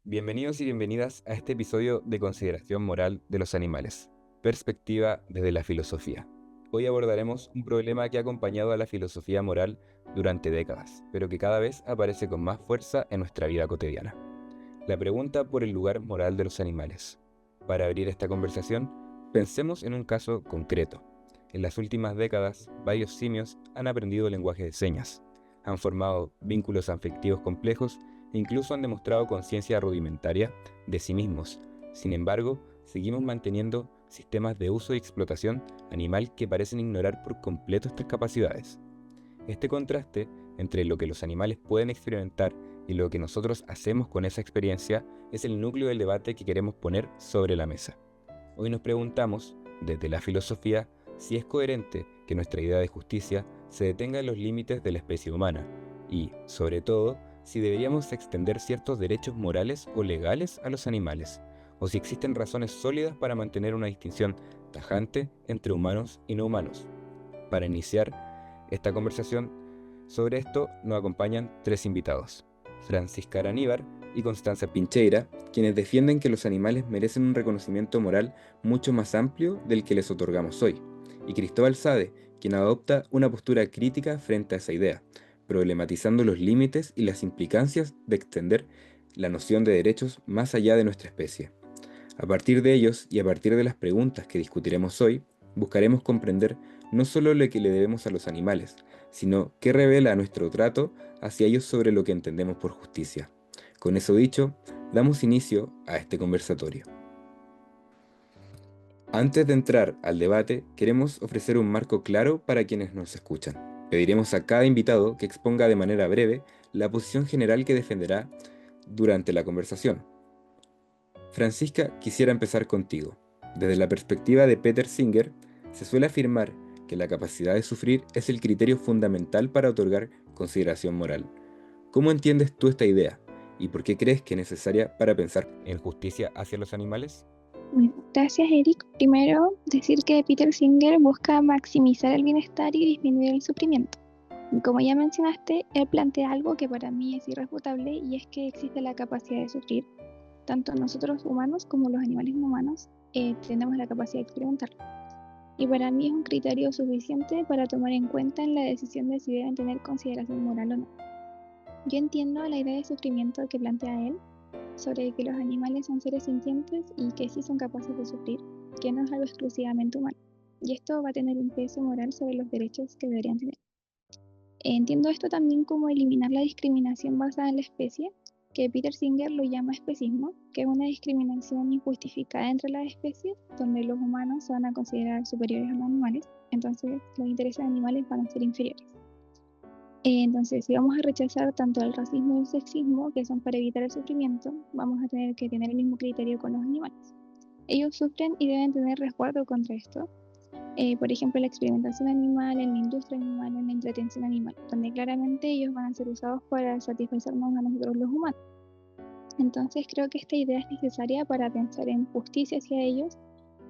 Bienvenidos y bienvenidas a este episodio de Consideración Moral de los Animales, perspectiva desde la filosofía. Hoy abordaremos un problema que ha acompañado a la filosofía moral durante décadas, pero que cada vez aparece con más fuerza en nuestra vida cotidiana. La pregunta por el lugar moral de los animales. Para abrir esta conversación, pensemos en un caso concreto. En las últimas décadas, varios simios han aprendido lenguaje de señas, han formado vínculos afectivos complejos e incluso han demostrado conciencia rudimentaria de sí mismos. Sin embargo, seguimos manteniendo sistemas de uso y explotación animal que parecen ignorar por completo estas capacidades. Este contraste entre lo que los animales pueden experimentar y lo que nosotros hacemos con esa experiencia es el núcleo del debate que queremos poner sobre la mesa. Hoy nos preguntamos, desde la filosofía, si es coherente que nuestra idea de justicia se detenga en los límites de la especie humana y, sobre todo, si deberíamos extender ciertos derechos morales o legales a los animales, o si existen razones sólidas para mantener una distinción tajante entre humanos y no humanos. Para iniciar esta conversación sobre esto nos acompañan tres invitados: Francisca Araníbar y Constanza Pincheira, quienes defienden que los animales merecen un reconocimiento moral mucho más amplio del que les otorgamos hoy, y Cristóbal Sade, quien adopta una postura crítica frente a esa idea, problematizando los límites y las implicancias de extender la noción de derechos más allá de nuestra especie. A partir de ellos y a partir de las preguntas que discutiremos hoy, buscaremos comprender no solo lo que le debemos a los animales, sino qué revela nuestro trato hacia ellos sobre lo que entendemos por justicia. Con eso dicho, damos inicio a este conversatorio. Antes de entrar al debate, queremos ofrecer un marco claro para quienes nos escuchan. Pediremos a cada invitado que exponga de manera breve la posición general que defenderá durante la conversación. Francisca, quisiera empezar contigo. Desde la perspectiva de Peter Singer, se suele afirmar que la capacidad de sufrir es el criterio fundamental para otorgar consideración moral. ¿Cómo entiendes tú esta idea? ¿Y por qué crees que es necesaria para pensar en justicia hacia los animales? Bueno, gracias, Eric. Primero, decir que Peter Singer busca maximizar el bienestar y disminuir el sufrimiento. Y como ya mencionaste, él plantea algo que para mí es irrefutable y es que existe la capacidad de sufrir. Tanto nosotros humanos como los animales no humanos tenemos la capacidad de experimentarlo. Y para mí es un criterio suficiente para tomar en cuenta en la decisión de si deben tener consideración moral o no. Yo entiendo la idea de sufrimiento que plantea él, sobre que los animales son seres sintientes y que sí son capaces de sufrir, que no es algo exclusivamente humano. Y esto va a tener un peso moral sobre los derechos que deberían tener. Entiendo esto también como eliminar la discriminación basada en la especie, que Peter Singer lo llama especismo, que es una discriminación injustificada entre las especies, donde los humanos se van a considerar superiores a los animales, entonces los intereses animales van a ser inferiores. Entonces, si vamos a rechazar tanto el racismo y el sexismo, que son para evitar el sufrimiento, vamos a tener que tener el mismo criterio con los animales. Ellos sufren y deben tener resguardo contra esto. Por ejemplo, la experimentación animal, en la industria animal, en la entretención animal, donde claramente ellos van a ser usados para satisfacernos a nosotros los humanos. Entonces, creo que esta idea es necesaria para pensar en justicia hacia ellos,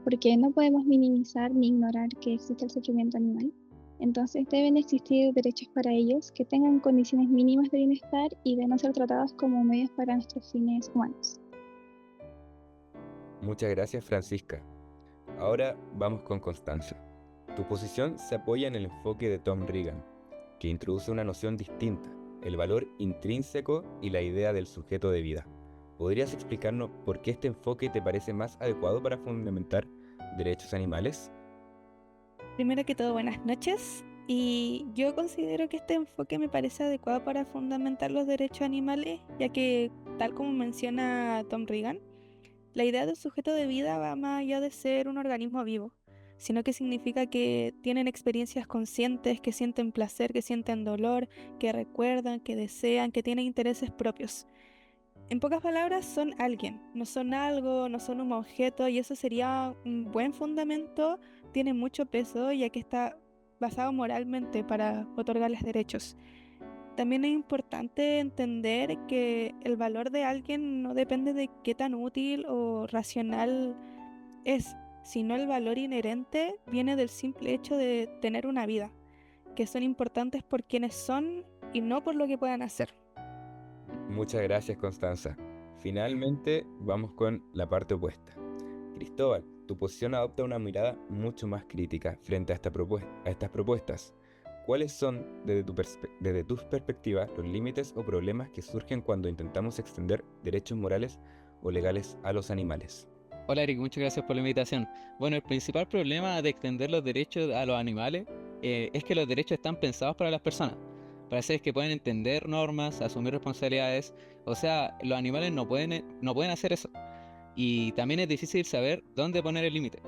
porque no podemos minimizar ni ignorar que existe el sufrimiento animal. Entonces deben existir derechos para ellos que tengan condiciones mínimas de bienestar y de no ser tratados como medios para nuestros fines humanos. Muchas gracias, Francisca. Ahora vamos con Constanza. Tu posición se apoya en el enfoque de Tom Regan, que introduce una noción distinta: el valor intrínseco y la idea del sujeto de vida. ¿Podrías explicarnos por qué este enfoque te parece más adecuado para fundamentar derechos animales? Primero que todo, buenas noches. Y yo considero que este enfoque me parece adecuado para fundamentar los derechos animales, ya que, tal como menciona Tom Regan, la idea del sujeto de vida va más allá de ser un organismo vivo, sino que significa que tienen experiencias conscientes, que sienten placer, que sienten dolor, que recuerdan, que desean, que tienen intereses propios. En pocas palabras, son alguien, no son algo, no son un objeto, y eso sería un buen fundamento, tiene mucho peso, ya que está basado moralmente para otorgarles derechos. También es importante entender que el valor de alguien no depende de qué tan útil o racional es, sino el valor inherente viene del simple hecho de tener una vida, que son importantes por quienes son y no por lo que puedan hacer. Muchas gracias, Constanza. Finalmente, vamos con la parte opuesta. Cristóbal, tu posición adopta una mirada mucho más crítica frente a estas propuestas. ¿Cuáles son, desde tus perspectivas, los límites o problemas que surgen cuando intentamos extender derechos morales o legales a los animales? Hola Eric, muchas gracias por la invitación. Bueno, el principal problema de extender los derechos a los animales es que los derechos están pensados para las personas, para seres que pueden entender normas, asumir responsabilidades. O sea, los animales no pueden hacer eso. Y también es difícil saber dónde poner el límite,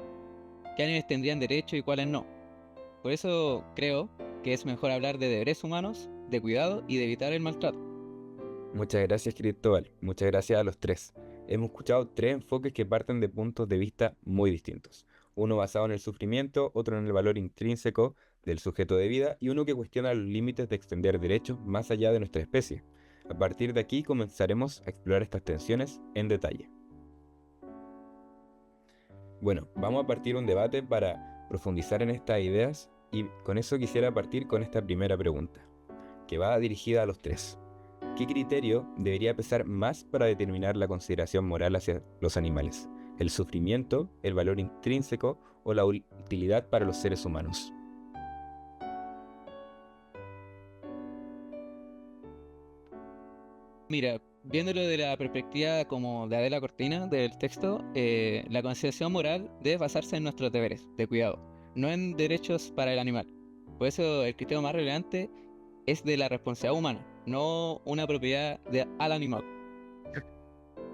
qué animales tendrían derecho y cuáles no. Por eso creo que es mejor hablar de deberes humanos, de cuidado y de evitar el maltrato. Muchas gracias, Cristóbal. Muchas gracias a los tres. Hemos escuchado tres enfoques que parten de puntos de vista muy distintos. Uno basado en el sufrimiento, otro en el valor intrínseco del sujeto de vida y uno que cuestiona los límites de extender derechos más allá de nuestra especie. A partir de aquí comenzaremos a explorar estas tensiones en detalle. Bueno, vamos a partir un debate para profundizar en estas ideas y con eso quisiera partir con esta primera pregunta, que va dirigida a los tres. ¿Qué criterio debería pesar más para determinar la consideración moral hacia los animales? ¿El sufrimiento, el valor intrínseco o la utilidad para los seres humanos? Mira, viéndolo de la perspectiva como de Adela Cortina del texto, la consideración moral debe basarse en nuestros deberes de cuidado, no en derechos para el animal. Por eso el criterio más relevante es de la responsabilidad humana, no una propiedad al animal.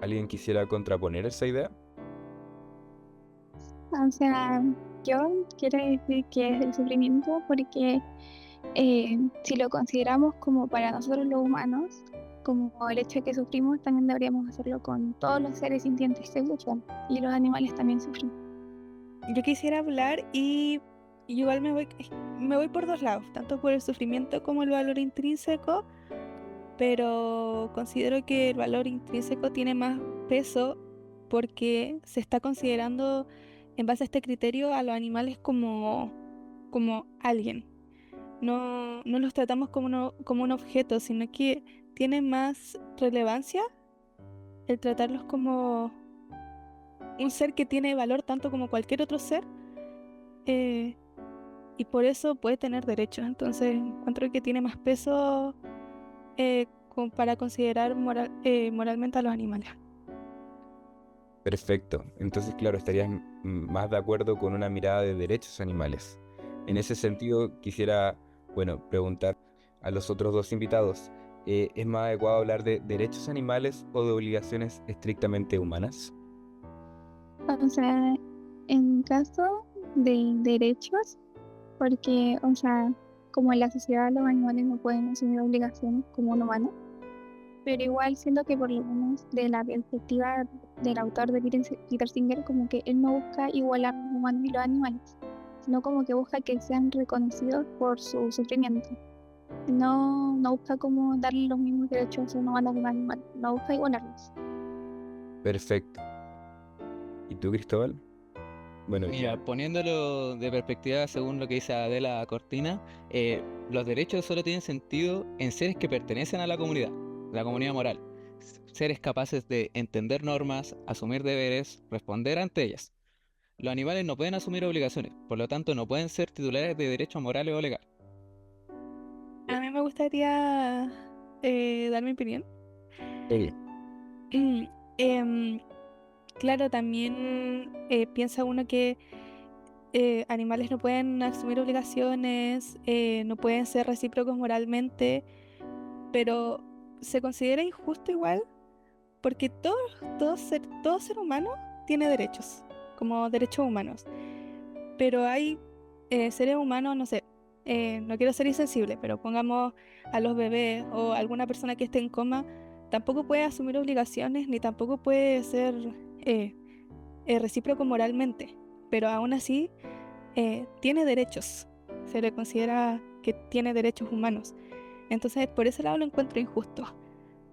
¿Alguien quisiera contraponer esa idea? O sea, yo quiero decir que es el sufrimiento porque si lo consideramos como para nosotros los humanos, como el hecho de que sufrimos, también deberíamos hacerlo con todos los seres sintientes que sufren. Y los animales también sufren. Yo quisiera hablar y igual me voy por dos lados, tanto por el sufrimiento como el valor intrínseco, pero considero que el valor intrínseco tiene más peso porque se está considerando en base a este criterio a los animales como alguien. No los tratamos como un objeto, sino que tiene más relevancia el tratarlos como un ser que tiene valor tanto como cualquier otro ser, eh, y por eso puede tener derechos. Entonces encuentro que tiene más peso para considerar moralmente a los animales. Perfecto. Entonces, claro, estarías más de acuerdo con una mirada de derechos animales. En ese sentido, quisiera, bueno, preguntar a los otros dos invitados, ¿es más adecuado hablar de derechos animales o de obligaciones estrictamente humanas? O sea, en caso de derechos, porque, o sea, como en la sociedad los animales no pueden asumir obligaciones como un humano, pero igual siento que por lo menos de la perspectiva del autor de Peter Singer, como que él no busca igualar los humanos y los animales, sino como que busca que sean reconocidos por su sufrimiento. No busca como darle los mismos derechos a un humano que a un animal, no busca igualarlos. Perfecto. ¿Y tú, Cristóbal? Bueno, Mira, poniéndolo de perspectiva según lo que dice Adela Cortina, los derechos solo tienen sentido en seres que pertenecen a la comunidad moral, seres capaces de entender normas, asumir deberes, responder ante ellas. Los animales no pueden asumir obligaciones, por lo tanto no pueden ser titulares de derechos morales o legales. A mí me gustaría dar mi opinión. eh, Em, claro, también piensa uno que animales no pueden asumir obligaciones, no pueden ser recíprocos moralmente, pero se considera injusto igual porque todo ser humano tiene derechos, como derechos humanos. Pero hay seres humanos, no sé, no quiero ser insensible, pero pongamos a los bebés o alguna persona que esté en coma, tampoco puede asumir obligaciones ni tampoco puede ser eh, recíproco moralmente, pero aún así tiene derechos, se le considera que tiene derechos humanos. Entonces, por ese lado lo encuentro injusto.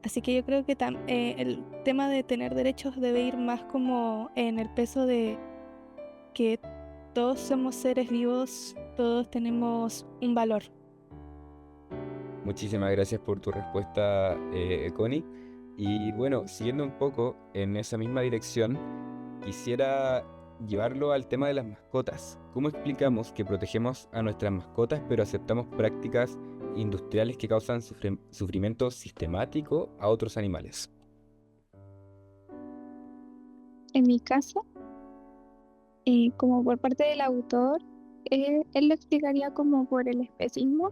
Así que yo creo que el tema de tener derechos debe ir más como en el peso de que todos somos seres vivos, todos tenemos un valor. muchísimas gracias por tu respuesta, Connie. Y bueno, siguiendo un poco en esa misma dirección, quisiera llevarlo al tema de las mascotas. ¿Cómo explicamos que protegemos a nuestras mascotas pero aceptamos prácticas industriales que causan sufrimiento sistemático a otros animales? En mi caso, como por parte del autor, él lo explicaría como por el especismo,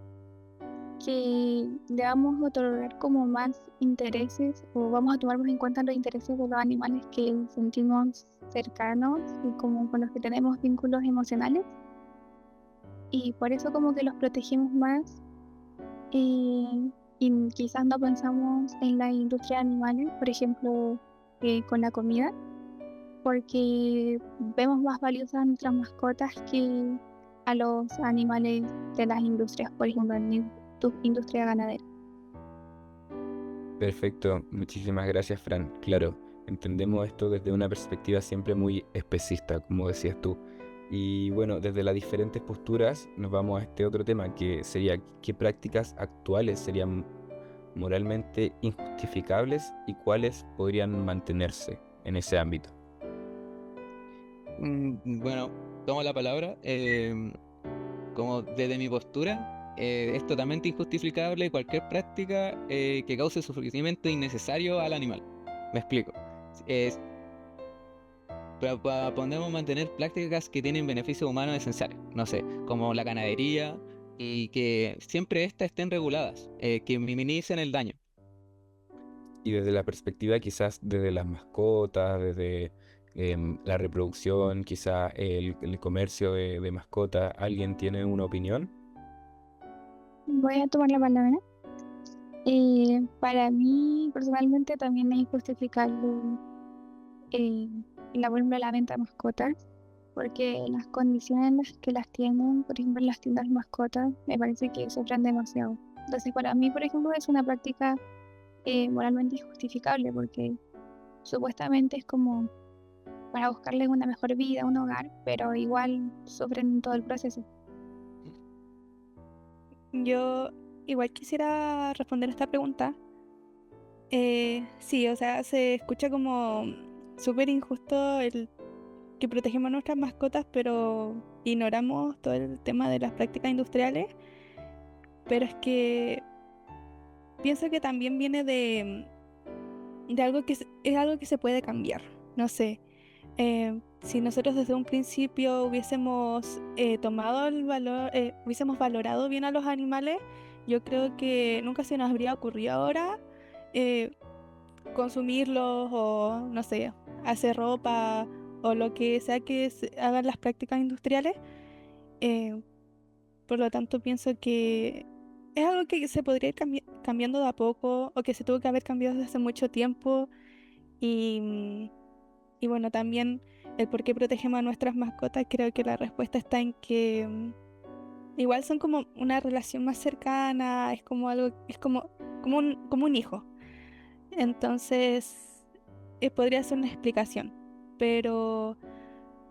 que le vamos a otorgar como más intereses o vamos a tomar más en cuenta los intereses de los animales que sentimos cercanos y como con los que tenemos vínculos emocionales, y por eso como que los protegemos más, y quizás no pensamos en la industria de animales, por ejemplo, con la comida, porque vemos más valiosas a nuestras mascotas que a los animales de las industrias, por ejemplo, en la industria ganadera. Perfecto, muchísimas gracias, Fran. Claro, entendemos esto desde una perspectiva siempre muy especista, como decías tú. Y bueno, desde las diferentes posturas nos vamos a este otro tema, que sería qué prácticas actuales serían moralmente injustificables y cuáles podrían mantenerse en ese ámbito. Bueno, tomo la palabra. Como desde mi postura, es totalmente injustificable cualquier práctica que cause sufrimiento innecesario al animal. Me explico. Es, podemos mantener prácticas que tienen beneficios humanos esenciales, no sé, como la ganadería, y que siempre estas estén reguladas, que minimicen el daño. Y desde la perspectiva quizás desde las mascotas, desde la reproducción, quizás el comercio de mascotas, ¿alguien tiene una opinión? Voy a tomar la palabra. Para mí, personalmente, también es injustificable eh, por ejemplo, la venta de mascotas, porque las condiciones en las que las tienen, por ejemplo, en las tiendas de mascotas, me parece que sufren demasiado. Entonces, para mí, por ejemplo, es una práctica moralmente injustificable, porque supuestamente es como para buscarle una mejor vida, un hogar, pero igual sufren todo el proceso. Yo igual quisiera responder esta pregunta. Sí, o sea, se escucha como súper injusto el que protegemos nuestras mascotas, pero ignoramos todo el tema de las prácticas industriales. Pero es que pienso que también viene de algo que es algo que se puede cambiar. No sé, si nosotros desde un principio hubiésemos tomado el valor, hubiésemos valorado bien a los animales, yo creo que nunca se nos habría ocurrido ahora eh, consumirlos o, no sé, hacer ropa o lo que sea que hagan las prácticas industriales. Eh, por lo tanto, pienso que es algo que se podría ir cambiando de a poco o que se tuvo que haber cambiado desde hace mucho tiempo. Y, y bueno, también el por qué protegemos a nuestras mascotas, creo que la respuesta está en que igual son como una relación más cercana, es como algo, es como un hijo. Entonces, podría ser una explicación, pero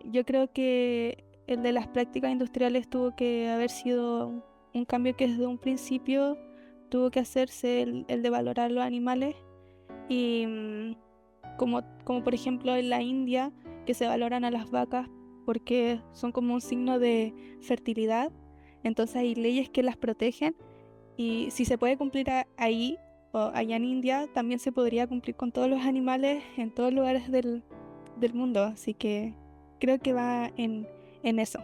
yo creo que el de las prácticas industriales tuvo que haber sido un cambio que desde un principio tuvo que hacerse el de valorar los animales y como por ejemplo en la India, que se valoran a las vacas porque son como un signo de fertilidad, entonces hay leyes que las protegen y si se puede cumplir ahí o allá en India, también se podría cumplir con todos los animales en todos lugares del mundo, así que creo que va en eso.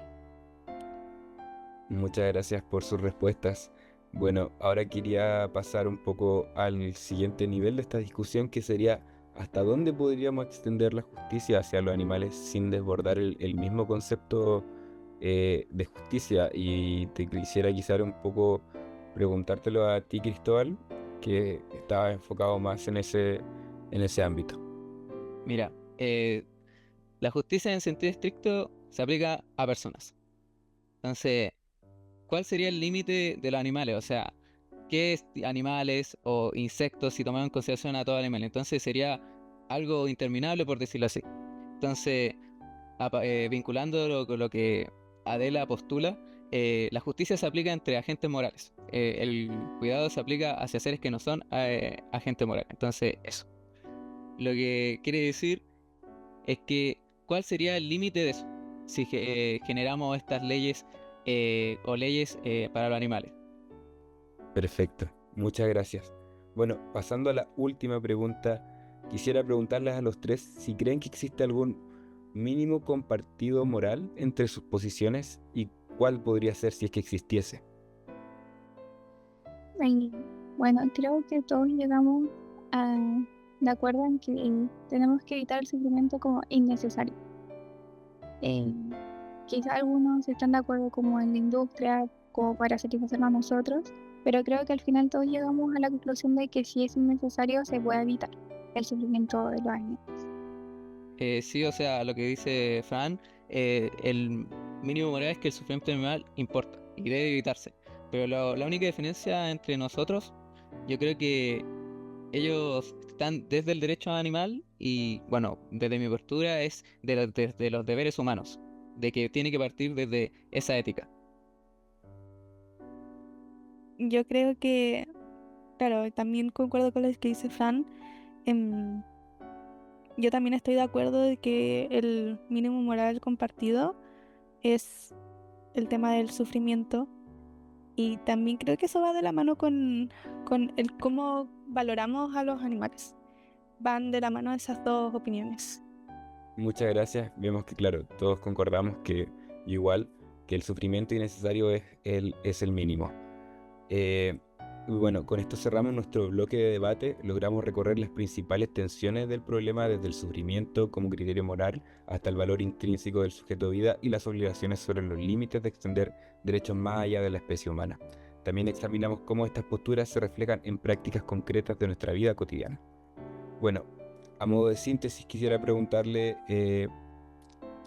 Muchas gracias por sus respuestas. Bueno, ahora quería pasar un poco al siguiente nivel de esta discusión, que sería hasta dónde podríamos extender la justicia hacia los animales sin desbordar el mismo concepto de justicia. Y te quisiera quizás un poco preguntártelo a ti, Cristóbal, que estaba enfocado más en ese ámbito. Mira, la justicia en sentido estricto se aplica a personas. Entonces, ¿cuál sería el límite de los animales? O sea, ¿qué es animales o insectos si tomamos en consideración a todo animal? Entonces sería algo interminable, por decirlo así. Entonces, vinculándolo con lo que Adela postula, la justicia se aplica entre agentes morales. El cuidado se aplica hacia seres que no son agentes morales. Entonces, eso. Lo que quiere decir es que ¿cuál sería el límite de eso si generamos estas leyes o leyes para los animales? Perfecto, muchas gracias. Bueno, pasando a la última pregunta, quisiera preguntarles a los tres si creen que existe algún mínimo compartido moral entre sus posiciones y cuál podría ser si es que existiese. Y, bueno, creo que todos llegamos de acuerdo en que tenemos que evitar el sufrimiento como innecesario. Quizá algunos están de acuerdo como en la industria, como para satisfacernos a nosotros, pero creo que al final todos llegamos a la conclusión de que si es innecesario se puede evitar el sufrimiento de los animales. Sí, o sea, lo que dice Fran, el mínimo moral es que el sufrimiento animal importa y debe evitarse. Pero la única diferencia entre nosotros, yo creo que ellos están desde el derecho animal y, bueno, desde mi postura es desde los deberes humanos, de que tiene que partir desde esa ética. Yo creo que, claro, también concuerdo con lo que dice Fran. em, yo también estoy de acuerdo de que el mínimo moral compartido es el tema del sufrimiento. Y también creo que eso va de la mano con el cómo valoramos a los animales. Van de la mano esas dos opiniones. Muchas gracias. Vemos que, claro, todos concordamos que igual que el sufrimiento innecesario es el mínimo. Y bueno, con esto cerramos nuestro bloque de debate. Logramos recorrer las principales tensiones del problema desde el sufrimiento como criterio moral hasta el valor intrínseco del sujeto de vida y las obligaciones sobre los límites de extender derechos más allá de la especie humana. También examinamos cómo estas posturas se reflejan en prácticas concretas de nuestra vida cotidiana. Bueno, a modo de síntesis quisiera preguntarle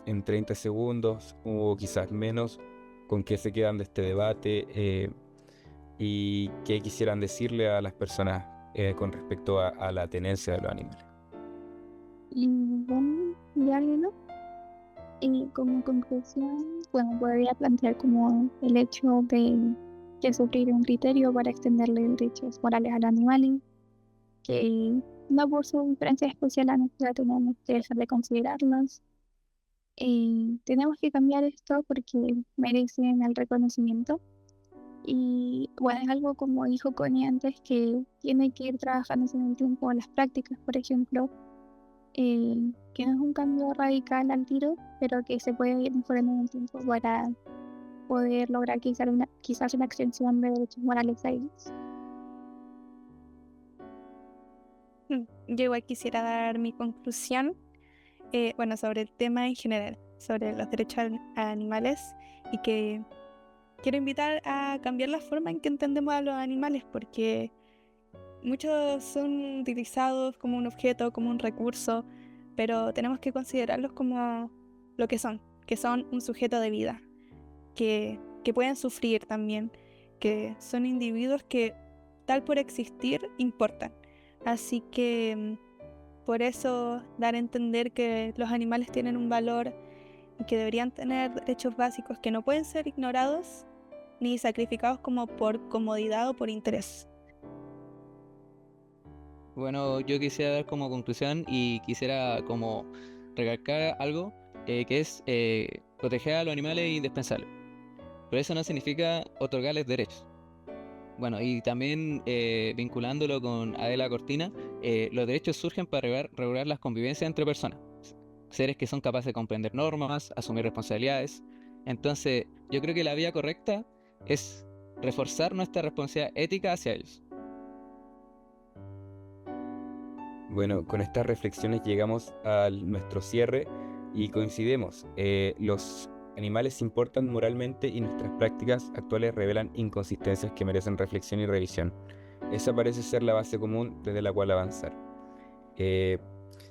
en 30 segundos o quizás menos con qué se quedan de este debate y qué quisieran decirle a las personas con respecto a la tenencia de los animales. Y bueno, ya no. Y como conclusión, bueno, podría plantear como el hecho de que sufrir un criterio para extenderle derechos morales a los animales, que no por su diferencia especial a nosotros tenemos que dejar de considerarlos. Y tenemos que cambiar esto porque merecen el reconocimiento. Y bueno, es algo como dijo Connie antes, que tiene que ir trabajando en el tiempo en las prácticas, por ejemplo, que no es un cambio radical al tiro, pero que se puede ir mejorando en el tiempo para poder lograr quizás una extensión de derechos morales a ellos. Yo igual quisiera dar mi conclusión, bueno, sobre el tema en general, sobre los derechos a animales, y que quiero invitar a cambiar la forma en que entendemos a los animales, porque muchos son utilizados como un objeto, como un recurso, pero tenemos que considerarlos como lo que son un sujeto de vida, que pueden sufrir también, que son individuos que, tal por existir, importan. Así que por eso dar a entender que los animales tienen un valor y que deberían tener derechos básicos que no pueden ser ignorados ni sacrificados como por comodidad o por interés. Bueno, yo quisiera dar como conclusión y quisiera como recalcar algo que es proteger a los animales es indispensable. Pero eso no significa otorgarles derechos. Bueno, y también vinculándolo con Adela Cortina, los derechos surgen para regular las convivencias entre personas. Seres que son capaces de comprender normas, asumir responsabilidades. Entonces, yo creo que la vía correcta es reforzar nuestra responsabilidad ética hacia ellos. Bueno, con estas reflexiones llegamos a nuestro cierre y coincidimos. Los animales importan moralmente y nuestras prácticas actuales revelan inconsistencias que merecen reflexión y revisión. Esa parece ser la base común desde la cual avanzar.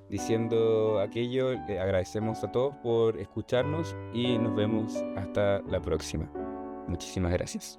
Diciendo aquello, agradecemos a todos por escucharnos y nos vemos hasta la próxima. Muchísimas gracias.